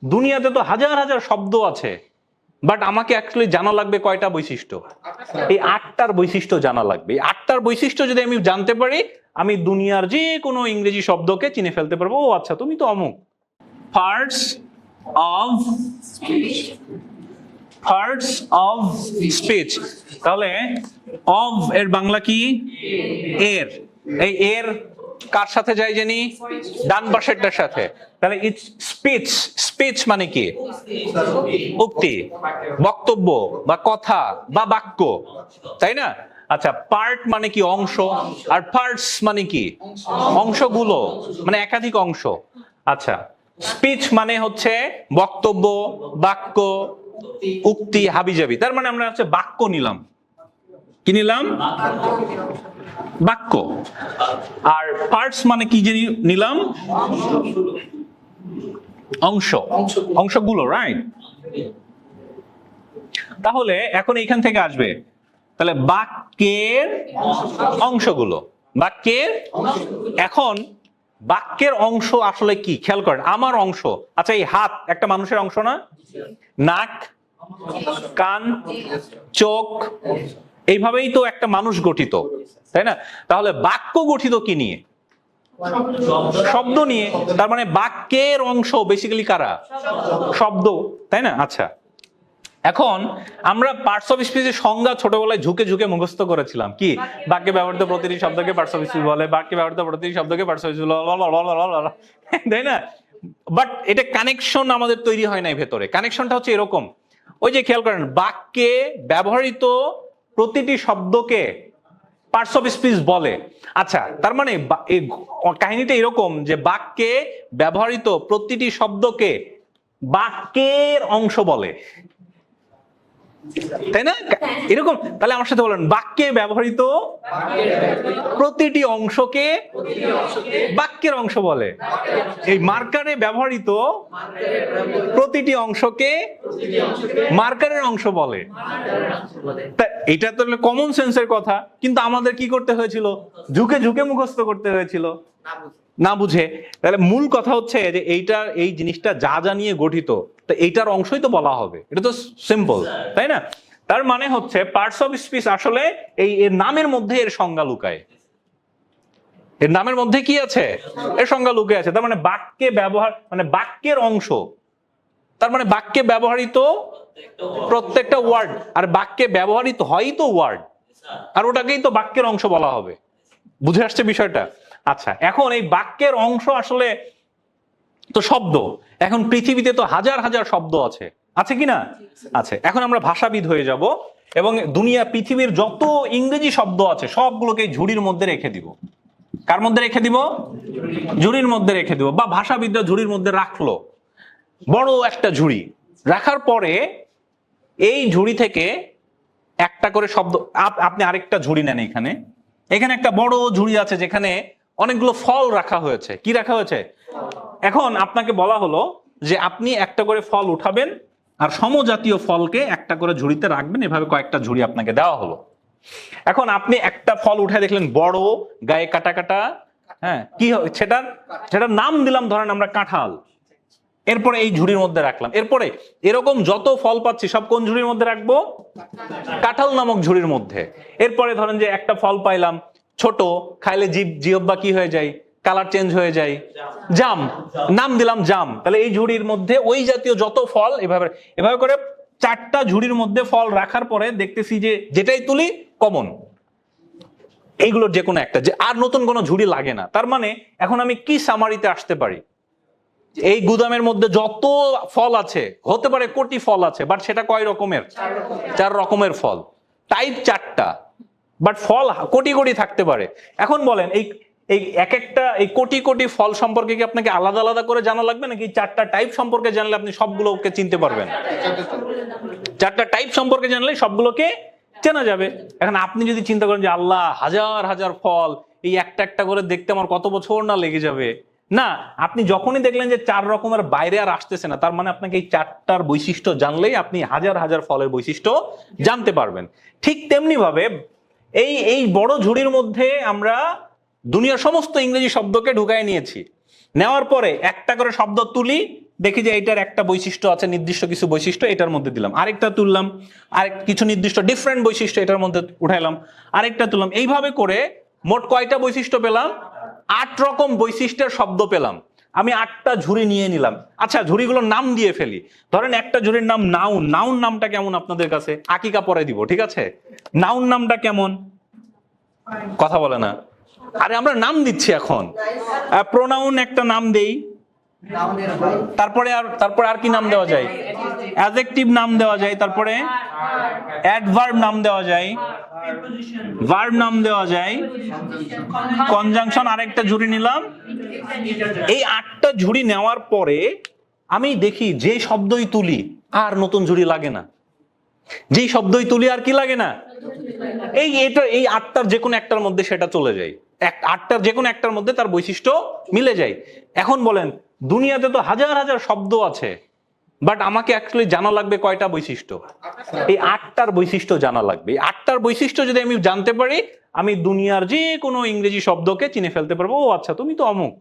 দুনিয়াতে তো হাজার হাজার শব্দ আছে, বাট আমাকে অ্যাকচুয়ালি জানা লাগবে কয়টা বৈশিষ্ট্য? এই 8টার বৈশিষ্ট্য জানা লাগবে। এই 8টার বৈশিষ্ট্য যদি আমি জানতে পারি, আমি দুনিয়ার যে কোনো ইংরেজি শব্দকে চিনে ফেলতে পারবো। ও আচ্ছা, তুমি তো অমুক। Parts of speech. তাহলে অফ এর বাংলা কি? এর। এই এর কার সাথে যায় জানি? ডান পাশেরটার সাথে। তাহলে ইটস স্পিচ মানে কি? উক্তি, বক্তব্য বা কথা বা বাক্য, তাই না? আচ্ছা, পার্ট মানে কি? অংশ। আর পার্টস মানে কি? অংশগুলো, মানে একাধিক অংশ। আচ্ছা, স্পিচ মানে হচ্ছে বক্তব্য, বাক্য, উক্তি, হাবিজাবি। তার মানে আমরা হচ্ছে বাক্য নিলাম। কি নিলাম? বাক্য। আর পার্টস মানে কি যে নিলাম? অংশ, অংশগুলো, রাইট? তাহলে এখন এইখান থেকে আসবে, তাহলে বাক্যের অংশগুলো, বাক্যের। এখন বাক্যের অংশ আসলে কি খেয়াল করেন। আমার অংশ, আচ্ছা এই হাত একটা মানুষের অংশ না? নাক, কান, চোখ, এইভাবেই তো একটা মানুষ গঠিত, তাই না? তাহলে বাক্য গঠিত কি নিয়ে? শব্দ নিয়ে। তার মানে বাক্যের অংশ বেসিক্যালি কারা? শব্দ, তাই না? আচ্ছা, এখন আমরা পার্টস অফ স্পিচের সংজ্ঞা ছোটবেলায় ঝুঁকে ঝুঁকে মুখস্থ করেছিলাম। কি? বাক্যে ব্যবহৃত প্রতিটি শব্দকে পার্টস অফ স্পিচ বলে, বাক্যে ব্যবহৃত প্রতিটি শব্দকে পার্টস অফ স্পিচ বলে, তাই না? বাট এটা কানেকশন আমাদের তৈরি হয় নাই ভেতরে। কানেকশনটা হচ্ছে এরকম, ওই যে খেয়াল করেন, বাক্যে ব্যবহৃত প্রতিটি শব্দকে পার্টস অফ স্পিচ বলে। আচ্ছা, তার মানে এই কাহিনীটা এরকম যে বাক্যে ব্যবহৃত প্রতিটি শব্দকে বাক্যের অংশ বলে, তাই না? এরকম। তাহলে আমার সাথে বলেন, বাক্যে ব্যবহৃত প্রতিটি অংশকে বাক্যের অংশ বলে। এই মার্কারে ব্যবহৃত প্রতিটি অংশকে মার্কারের অংশ বলে। এটা তো কমন সেন্সের কথা, কিন্তু আমাদের কি করতে হয়েছিল? ঝুঁকে ঝুঁকে মুখস্থ করতে হয়েছিল, না বুঝে। তাহলে মূল কথা হচ্ছে যে এইটা, এই জিনিসটা যা যা নিয়ে গঠিত, তো এইটার অংশই তো বলা হবে। এটা তো সিম্পল, তাই না? তার মানে হচ্ছে পার্টস অফ স্পিচ আসলে এই এর নামের মধ্যে এর সংজ্ঞা লুকায়। এর নামের মধ্যে কি আছে? এর সংজ্ঞা লুকিয়ে আছে। তার মানে বাক্যে ব্যবহার মানে বাক্যের অংশ, তার মানে বাক্যে ব্যবহৃত প্রত্যেকটা ওয়ার্ড, আর বাক্যে ব্যবহৃত হয়ই তো ওয়ার্ড, আর ওটাকেই তো বাক্যের অংশ বলা হবে। বুঝে আসছে বিষয়টা? আচ্ছা, এখন এই বাক্যের অংশ আসলে তো শব্দ। এখন পৃথিবীতে তো হাজার হাজার শব্দ আছে, আছে কি না? আছে। এখন আমরা ভাষাবিদ হয়ে যাব এবং দুনিয়া পৃথিবীর যত ইংরেজি শব্দ আছে সবগুলোকে ঝুড়ির মধ্যে রেখে দিব। কার মধ্যে রেখে দিব? ঝুড়ির মধ্যে রেখে দিব। বা ভাষাবিদরা ঝুড়ির মধ্যে রাখলো, বড় একটা ঝুড়ি। রাখার পরে এই ঝুড়ি থেকে একটা করে শব্দ, আপনি আরেকটা ঝুড়ি নেন, এখানে এখানে একটা বড় ঝুড়ি আছে যেখানে অনেকগুলো ফল রাখা হয়েছে। কি রাখা হয়েছে? এখন আপনাকে বলা হলো যে আপনি একটা করে ফল উঠাবেন আর সমজাতীয় ফলকে একটা করে ঝুড়িতে রাখবেন। এভাবে কয়েকটা ঝুড়ি আপনাকে দেওয়া হলো। এখন আপনি একটা ফল উঠে দেখলেন বড়, গায়ে কাটা কাটা, হ্যাঁ, কি সেটার নাম দিলাম ধরেন আমরা কাঁঠাল। এরপরে এই ঝুড়ির মধ্যে রাখলাম। এরপরে এরকম যত ফল পাচ্ছি সব কোন ঝুড়ির মধ্যে রাখবো? কাঁঠাল নামক ঝুড়ির মধ্যে। এরপরে ধরেন যে একটা ফল পাইলাম ছোট, খাইলে জিহ্বা কি হয়ে যায়? কালার চেঞ্জ হয়ে যায়, জাম, নাম দিলাম জাম। তাহলে এই ঝুড়ির মধ্যে ওই জাতীয় যত ফল, এভাবে এভাবে করে 4টা ঝুড়ির মধ্যে ফল রাখার পরে দেখতেছি যে যেটাই তুলি কমন, এইগুলোর যে কোনো একটা, যে আর নতুন কোনো ঝুড়ি লাগে না। তার মানে এখন আমি কি সামারিতে আসতে পারি? এই গুদামের মধ্যে যত ফল আছে, হতে পারে কোটি ফল আছে, বাট সেটা কয় রকমের? 4 রকমের ফল, টাইপ 4টা, বাট ফল কোটি কোটি থাকতে পারে। এখন বলেন এই এই এক একটা এই কোটি কোটি ফল সম্পর্কে কি আপনাকে আলাদা আলাদা করে জানা লাগবে, নাকি 4টা টাইপ সম্পর্কে জানলে আপনি সবগুলোকে চিনতে পারবেন? 4টা টাইপ সম্পর্কে জানলে সবগুলোকে চেনা যাবে। এখন আপনি যদি চিন্তা করেন যে আল্লাহ, হাজার হাজার ফল, এই একটা একটা করে দেখতে আমার কত বছর না লেগে যাবে, না, আপনি যখনই দেখলেন যে 4 রকমের বাইরে আর আসতেছে না, তার মানে আপনাকে এই 4টার বৈশিষ্ট্য জানলেই আপনি হাজার হাজার ফলের বৈশিষ্ট্য জানতে পারবেন। ঠিক তেমনি ভাবে এই বড় ঝুড়ির মধ্যে আমরা দুনিয়ার সমস্ত ইংরেজি শব্দকে ঢুকায় নিয়েছি। নেওয়ার পরে একটা করে শব্দ তুলি, দেখি যে এটার একটা বৈশিষ্ট্য আছে, নির্দিষ্ট কিছু বৈশিষ্ট্য এটার মধ্যে দিলাম, আরেকটা তুললাম, আরেক কিছু নির্দিষ্ট ডিফারেন্ট বৈশিষ্ট্য এটার মধ্যে উঠাইলাম, আরেকটা তুললাম, এইভাবে করে মোট কয়টা বৈশিষ্ট্য পেলাম? 8 রকম বৈশিষ্ট্যের শব্দ পেলাম। আমি 8টা ঝুড়ি নিয়ে নিলাম। আচ্ছা, ঝুড়িগুলোর নাম দিয়ে ফেলি। ধরেন একটা ঝুড়ির নাম নাউন। নাউন নামটা কেমন আপনাদের কাছে? আকিকা পরে দিব, ঠিক আছে? নাউন নামটা কেমন? কথা বলে না। আরে আমরা নাম দিচ্ছি এখন। প্রোনাউন একটা নাম দেই, তারপরে আর কি নাম দেওয়া যায়? অ্যাডজেক্টিভ নাম দেওয়া যায়, তারপরে অ্যাডভার্ব নাম দেওয়া যায়, ভার্ব নাম দেওয়া যায়, কনজাংশন। আরেকটা ঝুড়ি নিলাম। এই 8টা ঝুড়ি নেওয়ার পরে আমি দেখি যে শব্দই তুলি আর নতুন ঝুড়ি লাগে না। যেই শব্দই তুলি আর কি লাগে না? এই 8টার যে কোনো একটার মধ্যে সেটা চলে যায়। 8টার যে কোনো একটার মধ্যে তার বৈশিষ্ট্য মিলে যায়। এখন বলেন, দুনিয়াতে তো হাজার হাজার শব্দ আছে, বাট আমাকে অ্যাকচুয়ালি জানা লাগবে কয়টা বৈশিষ্ট্য? এই 8টার বৈশিষ্ট্য জানা লাগবে। এই 8টার বৈশিষ্ট্য যদি আমি জানতে পারি, আমি দুনিয়ার যে কোনো ইংরেজি শব্দকে চিনে ফেলতে পারবো। ও আচ্ছা, তুমি তো অমুক।